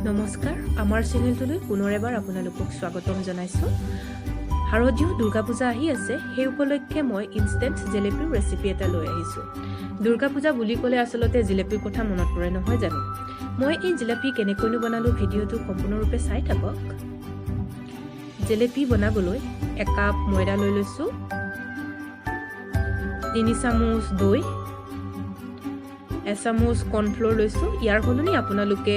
নমস্কাৰ আমাৰ চেনেলটোলৈ পুনৰ এবাৰ আপোনালোকক স্বাগতম জনাইছো শাৰদীয় দুৰ্গা পূজা আহি আছে সেই উপলক্ষে মই ইনষ্টেন্ট জেলেপিৰ ৰেচিপি এটা লৈ আহিছো দুৰ্গা পূজা বুলি ক'লে আসলতে জেলেপিৰ কথা মনত পৰে নহয় জানো মই এই জেলেপি কেনেকৈনো বনালো ভিডিঅটো সম্পূৰ্ণৰূপে চাই থাকক জেলেপি বনাবলৈ 1 কাপ ময়দা লৈ লৈছো 3 চামুচ দৈ Assamese কৰ্ণফ্লোৰ লৈছো ইয়াৰ হলনি আপোনালোকে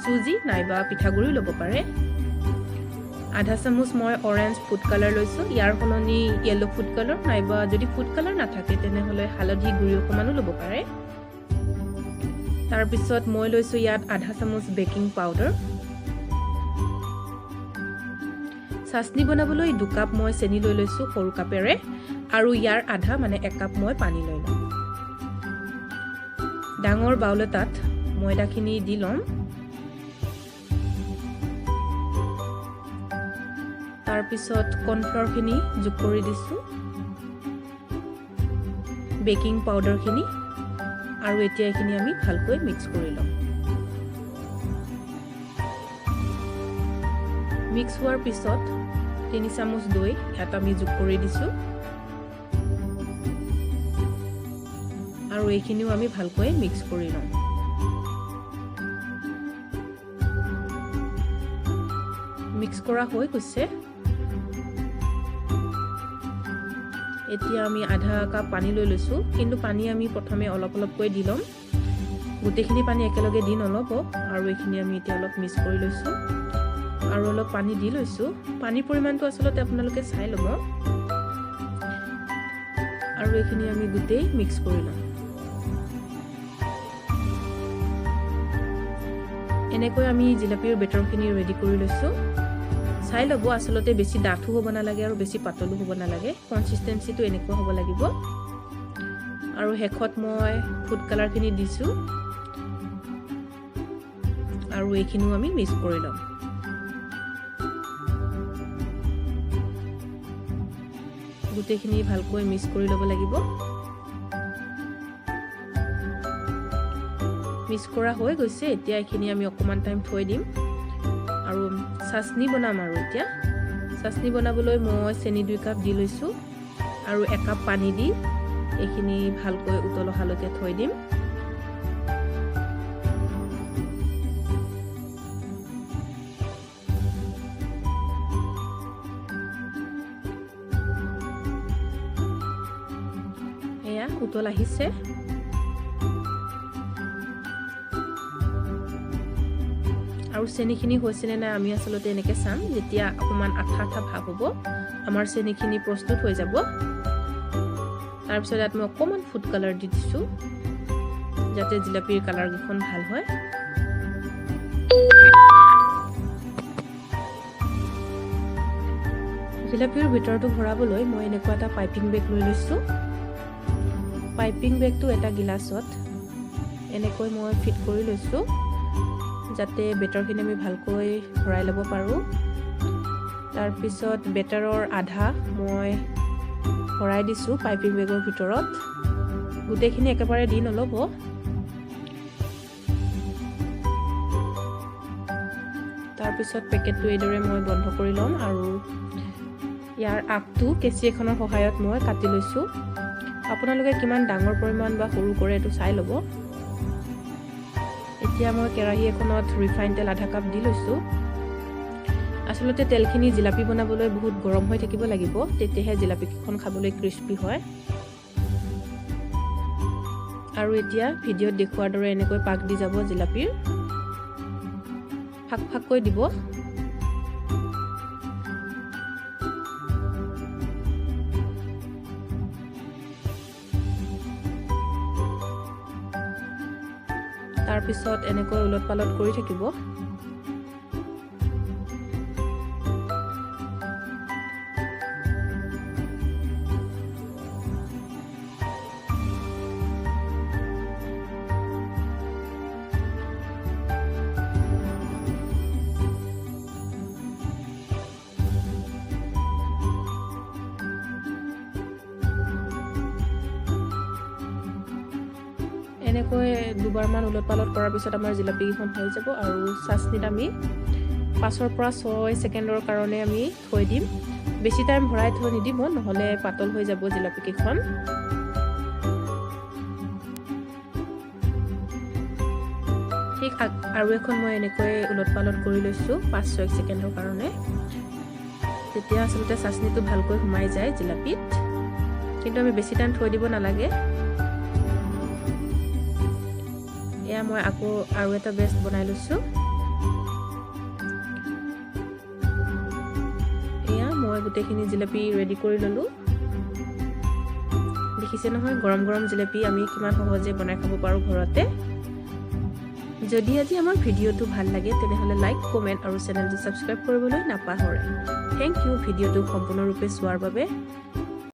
সুজি নাইবা পিঠাগুৰি ল'ব পাৰে আধা চামুচ মই অৰেঞ্জ ফুড কালাৰ লৈছো ইয়াৰ হলনি ইয়েলো ফুড কালাৰ নাইবা যদি ফুড কালাৰ নাথাকে তেনে হলে হালধি গুৰি অকমানো ল'ব পাৰে তাৰ পিছত মই লৈছো ইয়াত আধা চামুচ বেকিং পাউডাৰ চাসনি বনাবলৈ 2 কাপ মই চেনি লৈ লৈছো সৰু কাপেৰে আৰু ইয়াৰ আধা মানে 1 কাপ মই পানী লৈ লম ডাঙৰ বাউলটাত ময়দাখিনি দি লম তাৰ পিছত কৰ্ণফ্লোৰখিনি যোগ কৰি দিছো বেকিং পাউডাৰখিনি আৰু এতিয়া এখিনি আমি ভালকৈ মিক্স কৰি লম মিক্স হোৱাৰ পিছত 3 চামুচ দৈ এটা আমি যোগ কৰি দিছো আৰু এইখিনিও আমি ভালকৈ মিক্স কৰি লম মিক্স কৰা হৈ গৈছে এতিয়া আমি আধা কাপ পানী লৈ লৈছো কিন্তু পানী আমি প্ৰথমে অলপ অলপকৈ দি লম গোটেইখিনি পানী একেলগে দি নলব আৰু এইখিনি আমি এতিয়া অলপ মিক্স কৰি লৈছো আৰু অলপ পানী দি লৈছো পানীৰ পৰিমাণটো আসলতে আপোনালোকে চাই লব আৰু এইখিনি আমি গোটেই মিক্স কৰি লম এনেকৈ আমি জিলাপিৰ বেটাৰখিনি ৰেডি কৰি লৈছো চাই লব আসলতে বেছি ডাঠু হ'ব না লাগে আৰু বেছি পাতলু হ'ব না লাগে কনসিস্টেন্সিটো এনেকৈ হ'ব লাগিব আৰু হেখত মই ফুড কালাৰখিনি দিছো আৰু এইখিনিও আমি মিক্স কৰি লম গোটেইখিনি ভালকৈ মিক্স কৰি ল'ব লাগিব মিক্স কৰা হৈ গৈছে এতিয়া এখিনি আমি অকমান টাইম থৈ দিম আৰু চাসনি বনাম আৰু এতিয়া চাসনি বনাবলৈ মই চেনি 2 কাপ দি লৈছো আৰু 1 কাপ পানী দি এখিনি ভালকৈ উতলহালতে থৈ দিম এয়া উতল আহিছে আৰু চেনিখিনি হৈছেনে না আমি আসলতে এনেকৈ চাম যেতিয়া অকমান আঠা আঠা ভাব হ'ব আমাৰ চেনিখিনি প্ৰস্তুত হৈ যাব তাৰ পিছত ইয়াত মই অকমান ফুড কালাৰ দি দিছো যাতে জিলাপিৰ কালাৰ গিখন ভাল হয় জিলাপিৰ ভিতৰটো ভৰাবলৈ মই এনেকুৱা এটা পাইপিং বেগ লৈ লৈছো পাইপিং বেগটো এটা গিলাসত এনেকৈ মই ফিট কৰি লৈছো যাতে বেটাৰখিনি আমি ভালকৈ ভৰাই ল'ব পাৰো তাৰ পিছত বেটাৰৰ আধা মই ভৰাই দিছো পাইপিং বেগৰ ভিতৰত গোটেইখিনি একেবাৰে দি নলব তাৰ পিছত পেকেটটো এইদৰে মই বন্ধ কৰি লম আৰু ইয়াৰ আগটো কেঁচি এখনৰ সহায়ত মই কাটি লৈছো আপোনালোকে কিমান ডাঙৰ পৰিমাণ বা সৰু কৰে এটো চাই ল'ব এতিয়া মই কেৰাহী এখনত ৰিফাইন তেল আধা কাপ দি লৈছো আসলতে তেলখিনি জিলাপি বনাবলৈ বহুত গৰম হৈ থাকিব লাগিব তেতিয়াহে জিলাপিখন খাবলৈ ক্ৰিস্পি হয় আৰু এতিয়া ভিডিঅ'ত দেখুৱাৰ দৰে এনেকৈ পাক দি যাব জিলাপিৰ ফাক ফাককৈ দিব তাৰ পিছত এনেকৈ উলট পালট কৰি থাকিব এনেকৈ দুবাৰমান উলট পালট কৰাৰ পিছত আমাৰ জিলাপিকেইখন হৈ যাব আৰু চাচনিত আমি 5 পৰা 6 ছেকেণ্ডৰ কাৰণে আমি থৈ দিম। বেছি টাইম ভৰাই থৈ নিদিব, নহ'লে পাতল হৈ যাব জিলাপিকেইখন। ঠিক আৰু এখন মই এনেকৈ উলট পালট কৰি লৈছোঁ 5-6 ছেকেণ্ডৰ কাৰণে। তেতিয়া আচলতে চাচনিটো ভালকৈ সোমাই যায় জিলাপিত, কিন্তু আমি বেছি টাইম থৈ দিব নালাগে। এয়া মই আকৌ আৰু এটা বেষ্ট বনাই লৈছোঁ। এয়া মই গোটেইখিনি জিলাপি ৰেডি কৰি ল'লোঁ। দেখিছে নহয়, গৰম গৰম জিলাপি আমি কিমান সহজে বনাই খাব পাৰোঁ ঘৰতে। যদি আজি আমাৰ ভিডিঅ'টো ভাল লাগে তেনেহ'লে লাইক, কমেণ্ট আৰু চেনেলটো ছাবস্ক্ৰাইব কৰিবলৈ নাপাহৰে। থেংক ইউ ভিডিঅ'টো সম্পূৰ্ণৰূপে চোৱাৰ বাবে।